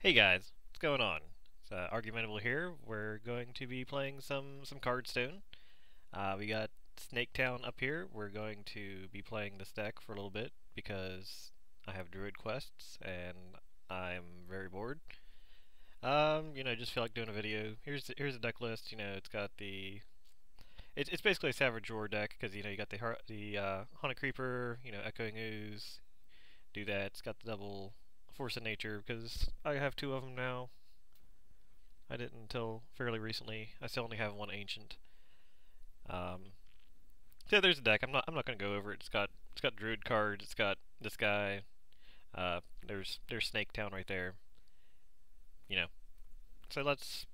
Hey guys, what's going on? It's Argumentable here. We're going to be playing some Hearthstone. We got Snake Town up here. We're going to be playing this deck for a little bit because I have Druid quests and I'm very bored. Just feel like doing a video. Here's a deck list. It's got it's basically a Savage Roar deck because you got the Haunted Creeper, Echoing Ooze. Do that. It's got the double Force of Nature because I have two of them now. I didn't until fairly recently. I still only have one ancient. Um, so yeah, there's a deck. I'm not gonna go over it. It's got Druid cards. It's got this guy. There's Snake Town right there. You know. So let's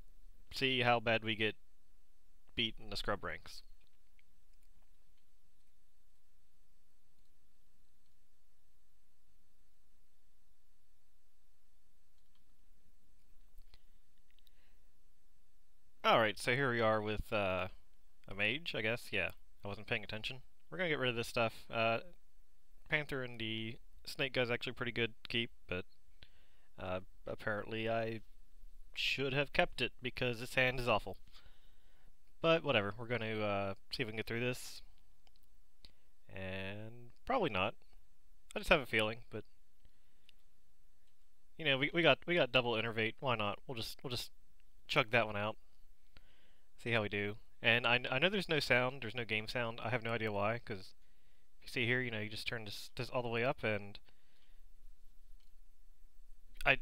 see how bad we get beat in the scrub ranks. All right, so here we are with a mage, I guess. Yeah, I wasn't paying attention. We're gonna get rid of this stuff. Panther and the snake guy's actually pretty good to keep, but apparently I should have kept it because this hand is awful. But whatever, we're going to see if we can get through this. And probably not. I just have a feeling, but we got double innervate. Why not? We'll just chug that one out. See how we do. And I know there's no sound. There's no game sound. I have no idea why. Because you see here, you just turn this all the way up, and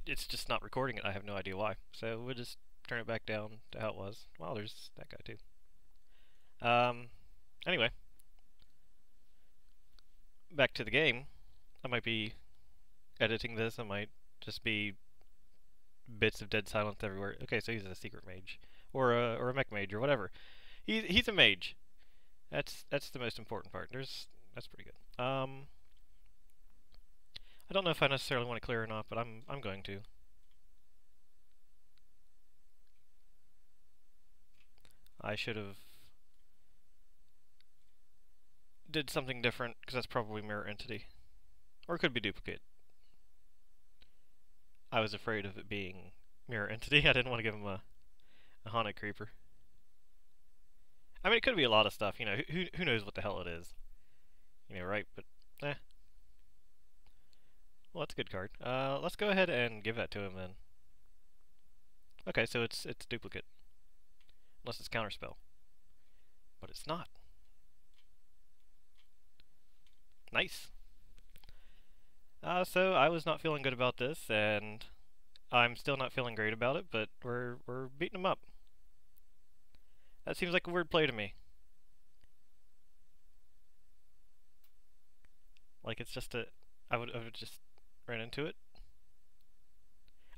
it's just not recording it. I have no idea why. So we'll just turn it back down to how it was. Wow, there's that guy too. Anyway, back to the game. I might be editing this. I might just be bits of dead silence everywhere. Okay, so he's a secret mage, or a mech mage, or whatever. He's a mage. That's the most important part. That's pretty good. I don't know if I necessarily want to clear or not, but I'm going to. I should have did something different because that's probably mirror entity, or it could be duplicate. I was afraid of it being mirror entity. I didn't want to give him a haunted creeper. I mean, it could be a lot of stuff. Who knows what the hell it is. Right? But eh. Well, that's a good card. Let's go ahead and give that to him then. Okay, so it's duplicate, unless it's counterspell, but it's not. Nice. So I was not feeling good about this, and I'm still not feeling great about it. But we're beating him up. That seems like a weird play to me. Like it's just a, I would just ran into it.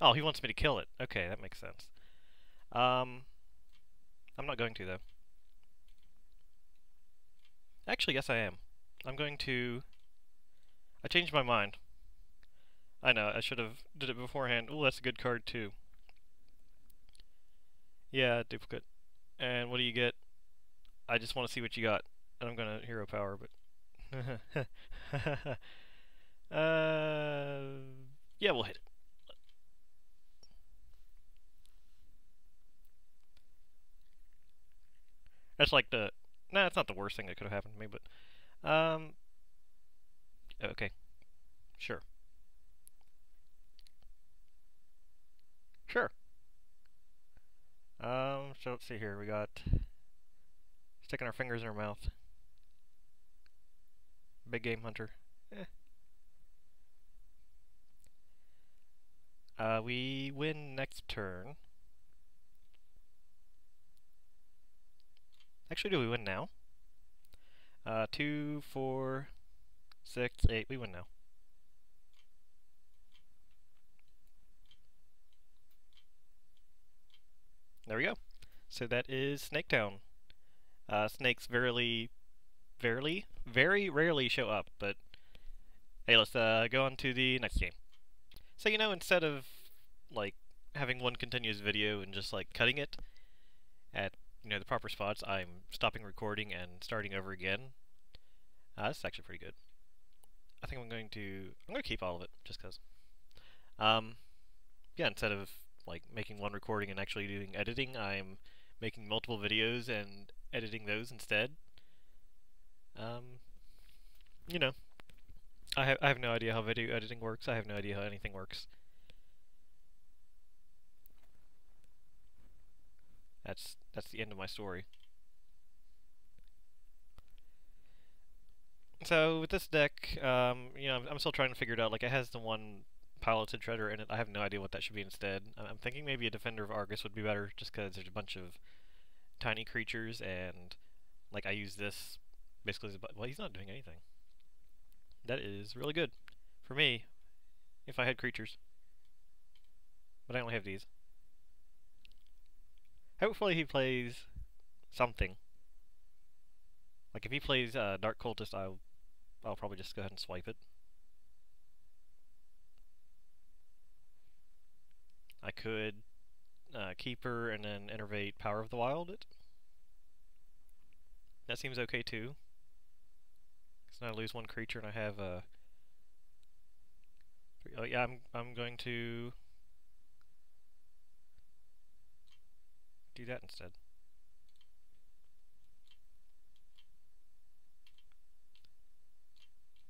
Oh, he wants me to kill it. Okay, that makes sense. I'm not going to though. Actually, yes, I am. I'm going to. I changed my mind. I know, I should have did it beforehand. Oh, that's a good card too. Yeah, duplicate. And what do you get? I just want to see what you got. And I'm gonna hero power, but yeah, we'll hit it. That's like the. Nah, it's not the worst thing that could have happened to me, but okay, sure, sure. So let's see here. We got sticking our fingers in our mouth. Big game hunter. Eh. We win next turn. Actually, do we win now? 2, 4, 6, 8. We win now. There we go. So that is Snake Town. Snakes very rarely show up, but hey, let's go on to the next game. So instead of like having one continuous video and just like cutting it at the proper spots, I'm stopping recording and starting over again. This is actually pretty good. I think I'm going to keep all of it just because. yeah, instead of like making one recording and actually doing editing, I'm making multiple videos and editing those instead. Um, you know, I have no idea how video editing works. I have no idea how anything works. That's the end of my story. So with this deck, I'm still trying to figure it out. Like, it has the one piloted treader in it. I have no idea what that should be instead. I'm thinking maybe a Defender of Argus would be better, just because there's a bunch of tiny creatures, and like I use this basically as a well, he's not doing anything. That is really good for me if I had creatures, but I only have these. Hopefully he plays something. Like if he plays Dark Cultist, I'll probably just go ahead and swipe it. I could Keeper and then Innervate Power of the Wild it. That seems okay too. So now I lose one creature and I have oh yeah, I'm going to do that instead.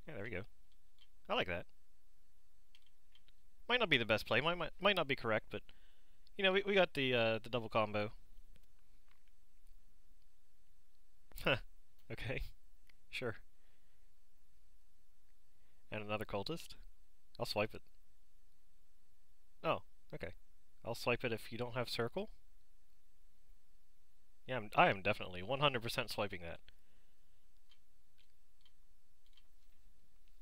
Yeah, there we go. I like that. Might not be the best play. Might not be correct, but you know, we got the double combo. Huh. Okay. Sure. And another cultist. I'll swipe it. Oh, okay. I'll swipe it if you don't have circle. Yeah, I am definitely 100% swiping that.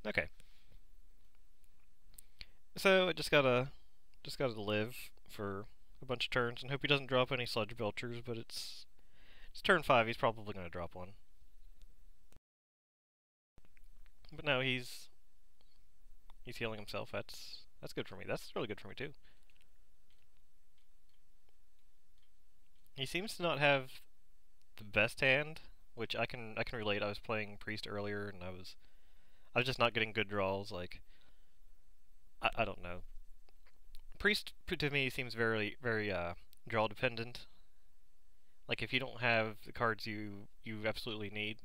Okay. So I just gotta live for a bunch of turns and hope he doesn't drop any sludge belchers, but it's turn 5, he's probably gonna drop one. But no, he's healing himself. That's good for me. That's really good for me too. He seems to not have the best hand, which I can relate. I was playing Priest earlier and I was just not getting good draws. Like I don't know. Priest to me seems very draw dependent. Like if you don't have the cards you absolutely need,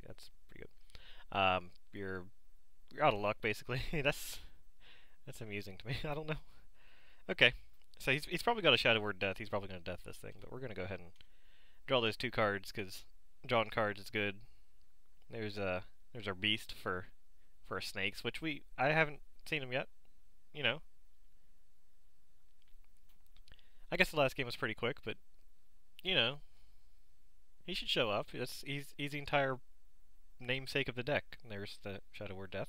that's pretty good. You're out of luck basically. that's amusing to me. I don't know. Okay, so he's probably got a Shadow Word Death. He's probably gonna death this thing, but we're gonna go ahead and draw those 2 cards because drawing cards is good. There's our beast for snakes, which I haven't seen him yet. You know, I guess the last game was pretty quick, but you know, he should show up. He's the entire namesake of the deck. And there's the Shadow Word Death.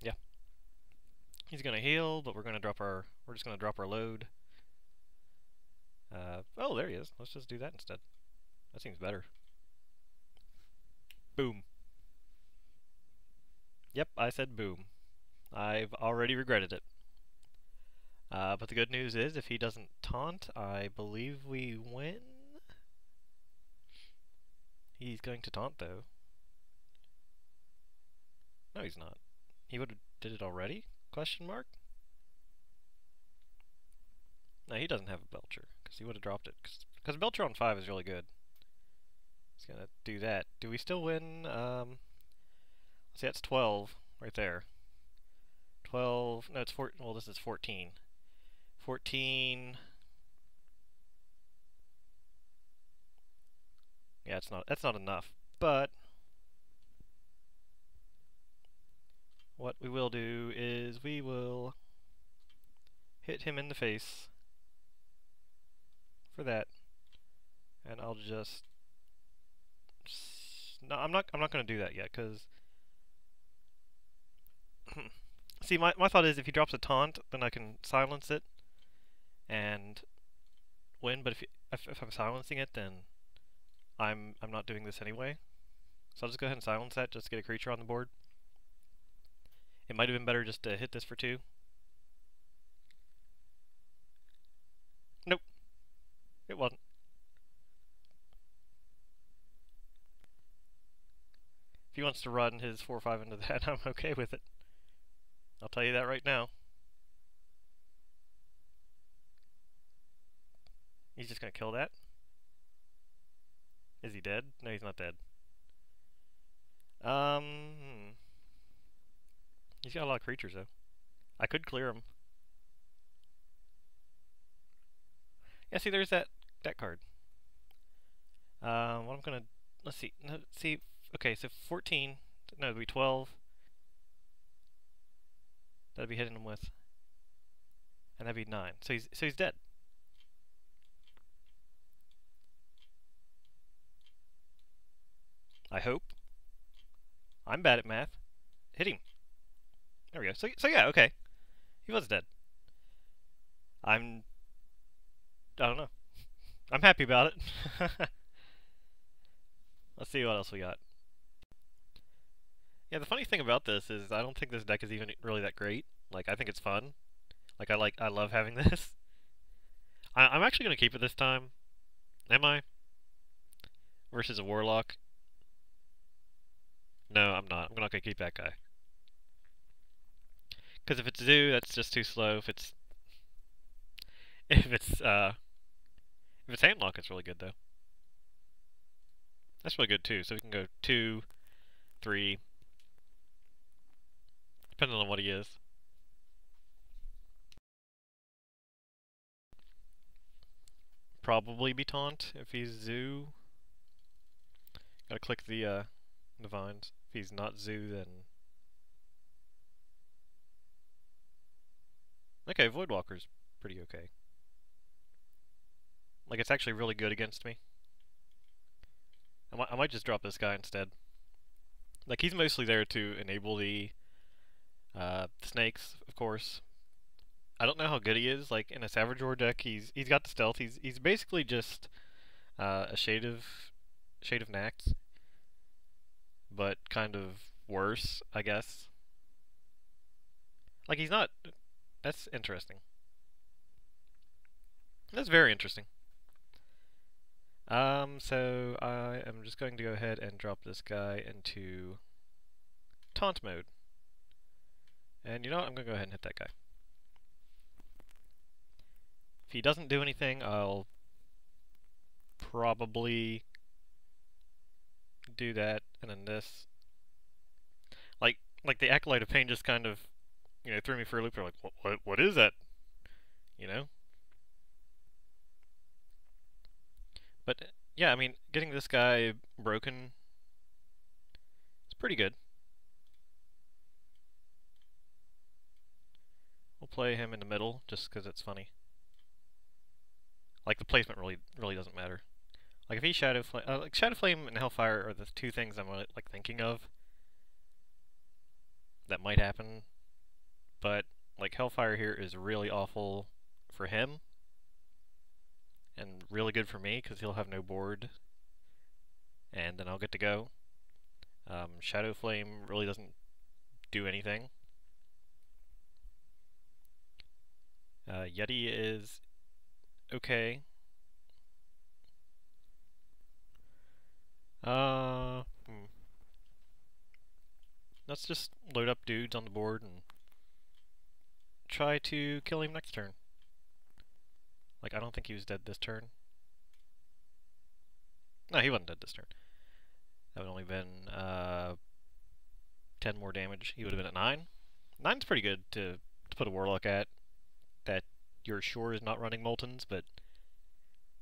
Yeah, he's gonna heal, but we're just gonna drop our load. Oh, there he is. Let's just do that instead. That seems better. Boom. Yep, I said boom. I've already regretted it. But the good news is, if he doesn't taunt, I believe we win. He's going to taunt, though. No, he's not. He would have did it already? Question mark? No, he doesn't have a Belcher, because he would have dropped it. Because Belcher on 5 is really good. He's gonna do that. Do we still win? Let's see, that's 12 right there. 12, no, it's 14, well, this is 14. 14... Yeah, that's not enough, but what we will do is we will hit him in the face for that, and I'll just no, I'm not going to do that yet because see, my thought is if he drops a taunt, then I can silence it and win. But if I'm silencing it, then I'm not doing this anyway. So I'll just go ahead and silence that just to get a creature on the board. It might have been better just to hit this for 2. Nope. It wasn't. If he wants to run his 4/5 into that, I'm okay with it. I'll tell you that right now. He's just gonna kill that? Is he dead? No, he's not dead. Hmm. He's got a lot of creatures, though. I could clear him. Yeah, see, there's that card. What I'm gonna... Let's see. No, see, okay, so 14... No, it'd be 12. That'd be hitting him with. And that'd be 9. So he's dead. I hope. I'm bad at math. Hit him. There we go. So yeah, okay. He was dead. I don't know. I'm happy about it. Let's see what else we got. Yeah, the funny thing about this is I don't think this deck is even really that great. Like, I think it's fun. I love having this. I'm actually gonna keep it this time. Am I? Versus a Warlock. No, I'm not. I'm not gonna keep that guy. Because if it's Zoo, that's just too slow. If it's Handlock, it's really good though. That's really good too. So we can go 2, 3, depending on what he is. Probably be Taunt if he's Zoo. Gotta click the vines. If he's not Zoo, then okay, Voidwalker's pretty okay. Like, it's actually really good against me. I might just drop this guy instead. Like, he's mostly there to enable the snakes, of course. I don't know how good he is. Like, in a Savage War deck, he's got the stealth. He's basically just a shade of Nax, but kind of worse, I guess. Like, he's not. That's interesting. That's very interesting. So I am just going to go ahead and drop this guy into taunt mode. And you know what? I'm going to go ahead and hit that guy. If he doesn't do anything, I'll probably do that, and then this. Like the Acolyte of Pain just kind of, threw me for a loop. They're like, what is that? You know? But yeah, I mean, getting this guy broken is pretty good. We'll play him in the middle just because it's funny. Like, the placement really doesn't matter. Like, if he Shadow Flame, like Shadow Flame and Hellfire are the two things I'm like thinking of that might happen. But like, Hellfire here is really awful for him, and really good for me because he'll have no board, and then I'll get to go. Shadow Flame really doesn't do anything. Yeti is okay. Let's just load up dudes on the board and try to kill him next turn. Like, I don't think he was dead this turn. No, he wasn't dead this turn. That would only been 10 more damage. He would have been at 9. 9's pretty good to put a Warlock at that you're sure is not running Moltons, but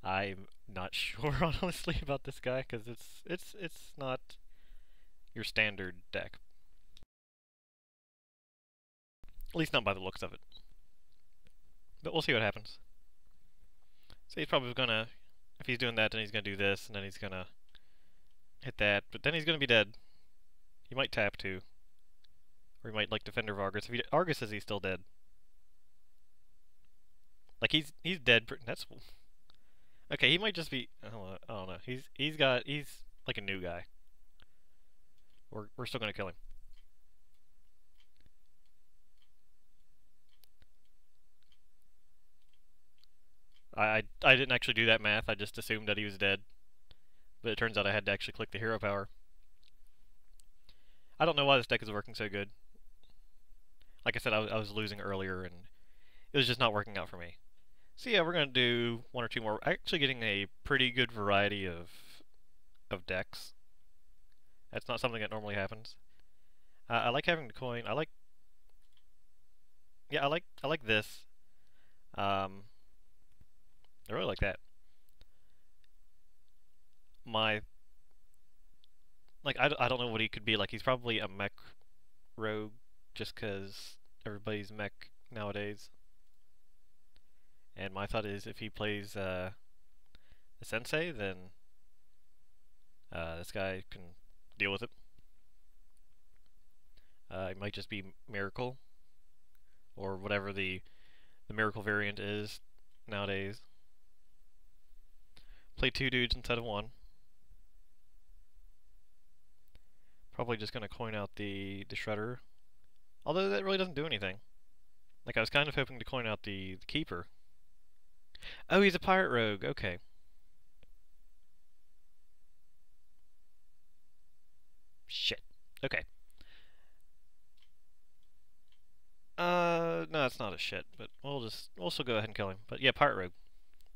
I'm not sure honestly about this guy because it's not your standard deck. At least not by the looks of it. But we'll see what happens. So he's probably gonna, if he's doing that, then he's gonna do this, and then he's gonna hit that, but then he's gonna be dead. He might tap too. Or he might like Defender of Argus. If he, Argus says he's still dead. Like, he's dead. That's okay. He might just be. I don't know. He's like a new guy. We're still gonna kill him. I didn't actually do that math. I just assumed that he was dead. But it turns out I had to actually click the hero power. I don't know why this deck is working so good. Like I said, I was losing earlier, and it was just not working out for me. So yeah, we're gonna do one or two more. Actually, getting a pretty good variety of decks. That's not something that normally happens. I like having the coin. I like this. Um, I really like that. My I don't know what he could be like. He's probably a mech rogue, just because everybody's mech nowadays. And my thought is, if he plays the sensei, then this guy can deal with it. It might just be miracle, or whatever the miracle variant is nowadays. Play two dudes instead of one. Probably just gonna coin out the shredder, although that really doesn't do anything. Like, I was kind of hoping to coin out the keeper. Oh, he's a pirate rogue. Okay. Shit. Okay. No, it's not a shit, but we'll still go ahead and kill him. But yeah, pirate rogue.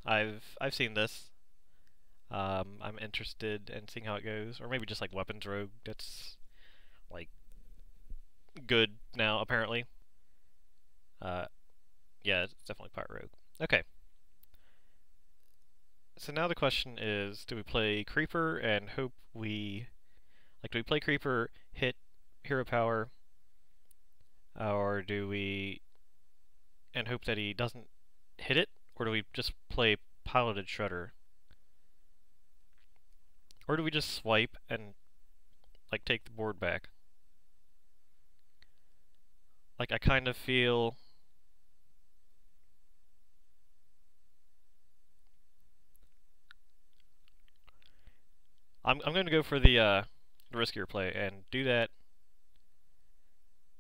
I've seen this. I'm interested in seeing how it goes, or maybe just like weapons rogue. That's like good now apparently. Uh, yeah, it's definitely pirate rogue. Okay. So now the question is, do we play creeper and hope do we play creeper, hit hero power, or do we and hope that he doesn't hit it, or do we just play piloted shredder? Or do we just swipe and like take the board back? Like, I kind of feel I'm going to go for the riskier play and do that.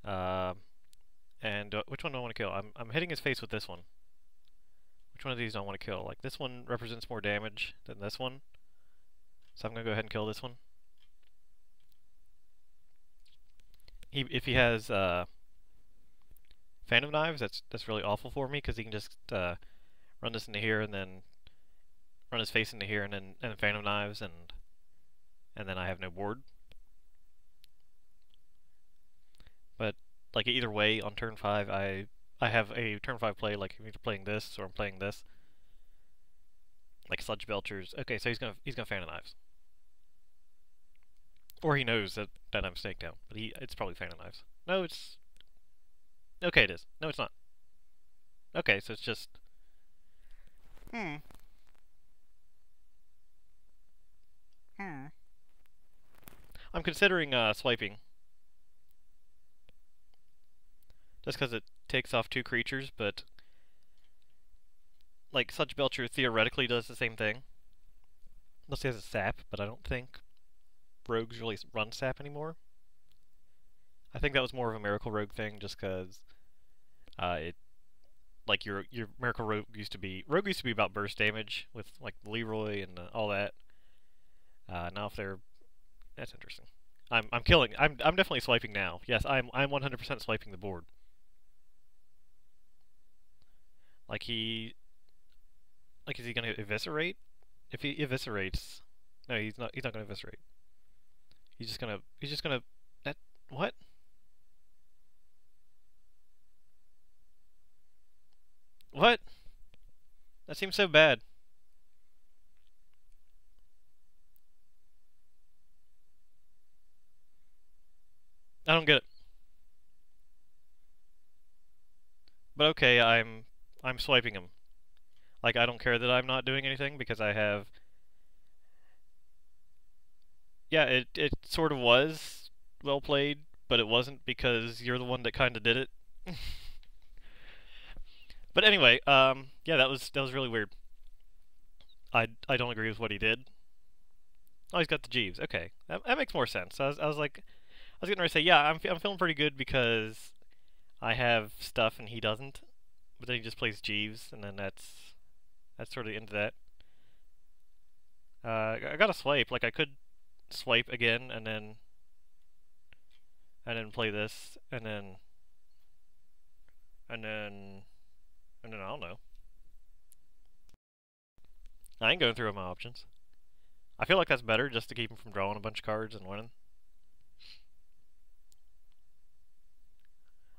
And which one do I want to kill? I'm hitting his face with this one. Which one of these do I want to kill? Like, this one represents more damage than this one, so I'm gonna go ahead and kill this one. If he has Phantom Knives, that's really awful for me, because he can just run this into here and then run his face into here and then Phantom Knives, and then I have no board. But like, either way, on turn 5, I have a turn 5 play. Like, I'm either playing this or I'm playing this. Like Sludge Belchers. Okay, so he's gonna Phantom Knives. Or he knows that I'm Snake Down, but it's probably Phantom Knives. No, it's okay. It is. No, it's not. Okay, so it's just hmm. I'm considering swiping, just because it takes off 2 creatures, but like, Sludge Belcher theoretically does the same thing. Unless he has a sap, but I don't think rogues really run sap anymore. I think that was more of a Miracle Rogue thing, just because it like your Miracle Rogue used to be about burst damage with like Leroy and all that. Now if they're that's interesting. I'm killing. I'm definitely swiping now. Yes, I'm 100% swiping the board. Like, is he gonna eviscerate? If he eviscerates, no, he's not. He's not gonna eviscerate. He's just gonna. That what? What? That seems so bad. I don't get it. But okay, I'm swiping him. Like, I don't care that I'm not doing anything because I have. Yeah, it sort of was well played, but it wasn't, because you're the one that kind of did it. But anyway, yeah, that was really weird. I don't agree with what he did. Oh, he's got the Jeeves. Okay, that makes more sense. I was like, I was getting ready to say, yeah, I'm feeling pretty good because I have stuff and he doesn't. But then he just plays Jeeves, and then that's sort of the end of that. I got a swipe. Like, I could swipe again and then play this and then I don't know. I ain't going through my options. I feel like that's better just to keep him from drawing a bunch of cards and winning.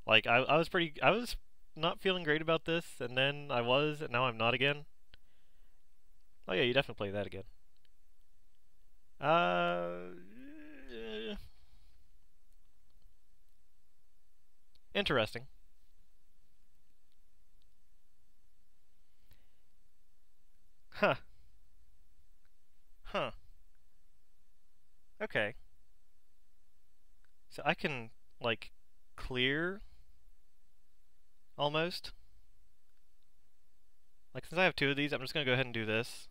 Like, I was not feeling great about this, and then I was, and now I'm not again. Oh yeah, you definitely play that again. Uh, interesting. Huh. Huh. Okay. So I can, like, clear, almost. Like, since I have two of these, I'm just gonna go ahead and do this.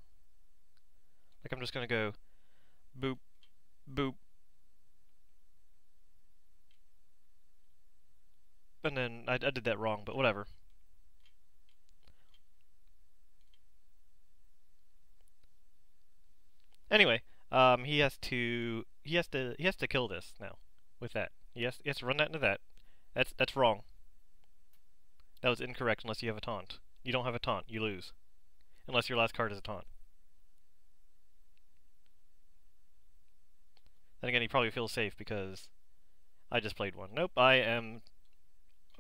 Like, I'm just gonna go boop, boop, and then I did that wrong, but whatever. Anyway, he has to kill this now with that. He has to run that into that. That's wrong. That was incorrect unless you have a taunt. You don't have a taunt, you lose. Unless your last card is a taunt. Then again, he probably feels safe because I just played one. Nope, I am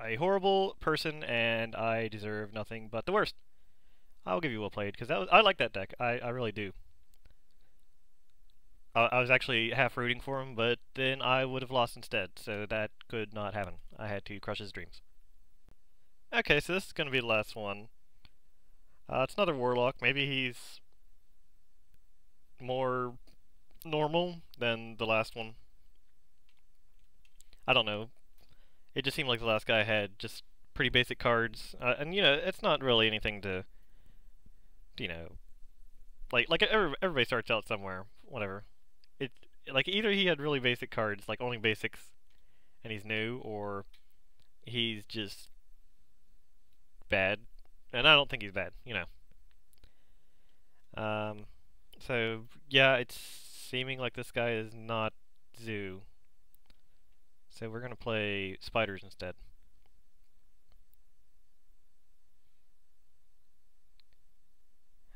a horrible person and I deserve nothing but the worst. I'll give you well played because I like that deck. I really do. I was actually half rooting for him, but then I would have lost instead, so that could not happen. I had to crush his dreams. Okay, so this is going to be the last one. It's another Warlock. Maybe he's more normal than the last one. I don't know. It just seemed like the last guy had just pretty basic cards, and you know, it's not really anything to, you know, like everybody starts out somewhere, whatever. It like either he had really basic cards, like only basics, and he's new, or he's just bad, and I don't think he's bad, you know. So yeah, it's seeming like this guy is not Zoo. So we're gonna play spiders instead.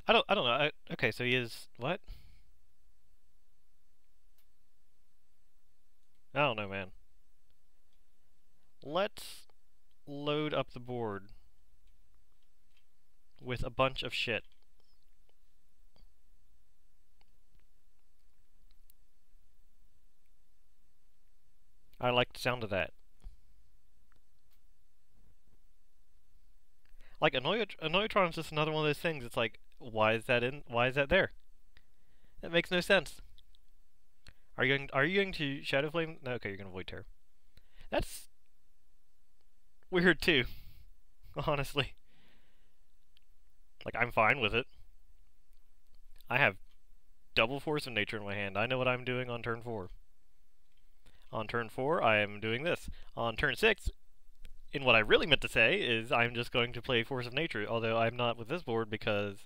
I don't know. Okay, so he is what? I don't know, man. Let's load up the board with a bunch of shit. I like the sound of that. Like Annoytron is just another one of those things. It's like, why is that in? Why is that there? That makes no sense. Are you going to Shadow Flame? No, okay, you're gonna Void Terror. That's weird too, honestly. Like I'm fine with it. I have double Force of Nature in my hand. I know what I'm doing on turn 4. On turn 4, I am doing this. On turn 6, in what I really meant to say is I'm just going to play Force of Nature, although I'm not with this board because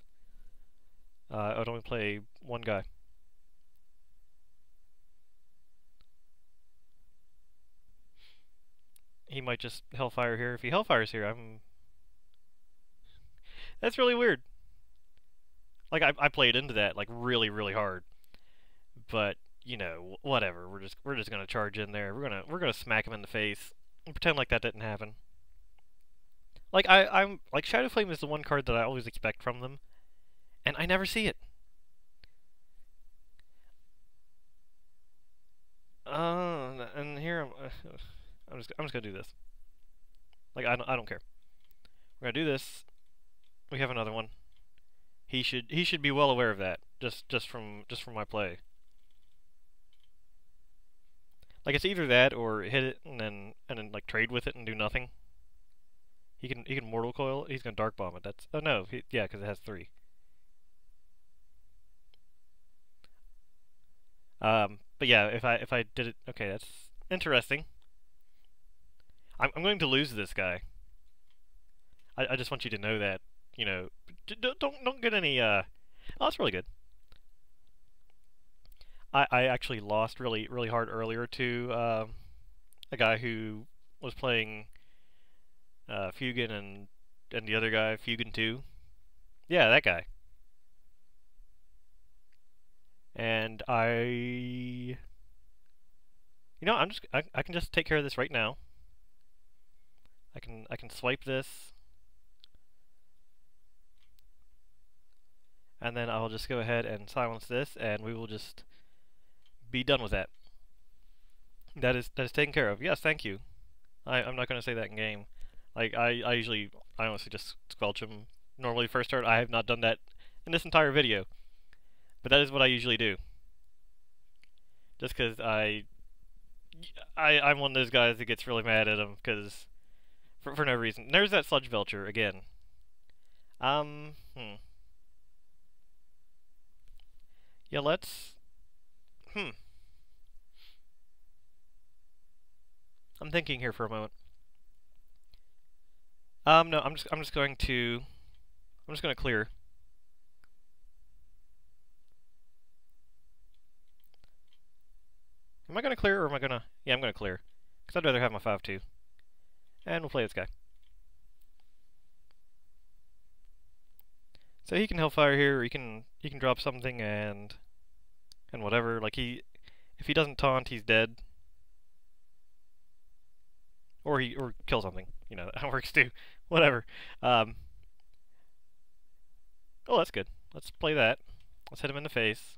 I'd only play one guy. He might just Hellfire here. If he Hellfires here, I'm... That's really weird. Like, I played into that, like, really, really hard. But, you know, whatever. We're just gonna charge in there. We're gonna smack him in the face and pretend like that didn't happen. Like, I'm... Like, Shadow Flame is the one card that I always expect from them, and I never see it. And here I'm just gonna do this. Like I don't care. We're gonna do this. We have another one. He should be well aware of that. Just from my play. Like it's either that or hit it and then like trade with it and do nothing. He can Mortal Coil. He's gonna Dark Bomb it. That's oh no yeah because it has 3. But yeah if I did it okay that's interesting. I'm going to lose this guy. I just want you to know that, you know, don't get any, oh, that's really good. I actually lost really hard earlier to, a guy who was playing, Fugan and the other guy, Fugan 2. Yeah, that guy. And I can just take care of this right now. I can swipe this, and then I'll just go ahead and silence this, and we will just be done with that. That is taken care of. Yes, thank you. I'm not going to say that in game. Like I honestly just squelch them. Normally first turn. I have not done that in this entire video, but that is what I usually do. Just because I'm one of those guys that gets really mad at them because for no reason. There's that Sludge Belcher again. Yeah, let's. I'm thinking here for a moment. No, I'm just going to clear. Am I gonna clear or am I gonna? Yeah, I'm gonna clear. Because I'd rather have my 5/2. And we'll play this guy. So he can Hellfire here, or he can drop something and whatever. Like if he doesn't taunt, he's dead. Or kill something. You know, that works too. Whatever. Oh, that's good. Let's play that. Let's hit him in the face.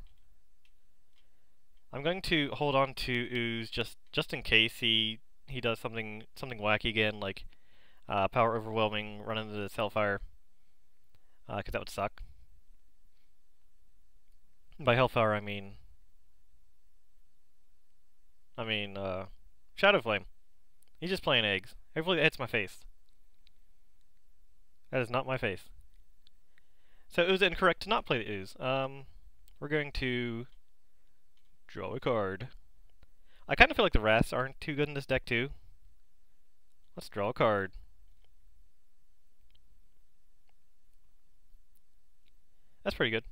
I'm going to hold on to Ooze just in case he does something wacky again, like power overwhelming, run into this Hellfire, because that would suck. By Hellfire, I mean Shadow Flame. He's just playing eggs. Hopefully that hits my face. That is not my face. So it was incorrect to not play the Ooze. We're going to draw a card. I kind of feel like the Wraths aren't too good in this deck too. Let's draw a card. That's pretty good.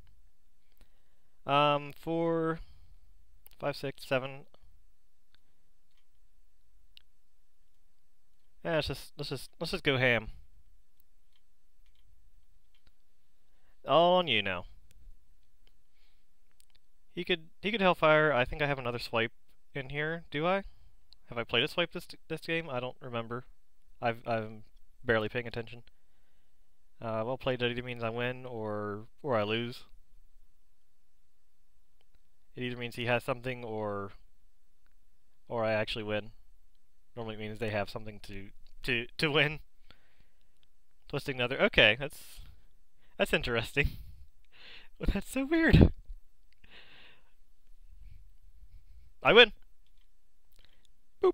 4, 5, 6, 7. Yeah, let's just go ham. All on you now. He could Hellfire. I think I have another swipe in here. Do I? Have I played a swipe this game? I don't remember. I'm barely paying attention. Well played either means I win or I lose. It either means he has something or I actually win. Normally it means they have something to win. Twisting another. Okay, that's interesting. But that's so weird. I win. Boop.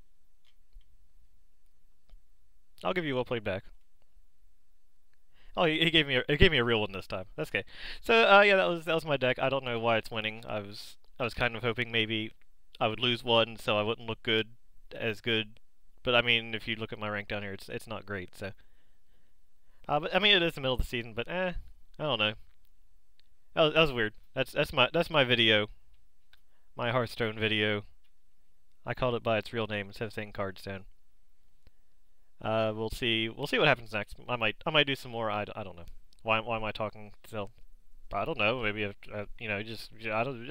I'll give you a well played back. Oh, he gave me a real one this time. That's okay. So yeah, that was my deck. I don't know why it's winning. I was kind of hoping maybe I would lose one, so I wouldn't look as good. But I mean, if you look at my rank down here, it's not great. So, but I mean, it is the middle of the season. But I don't know. That was weird. That's my video. My Hearthstone video. I called it by its real name instead of saying Cardstone. We'll see what happens next. I might do some more. I don't know. Why am I talking still? I don't know. Maybe you know, just I don't.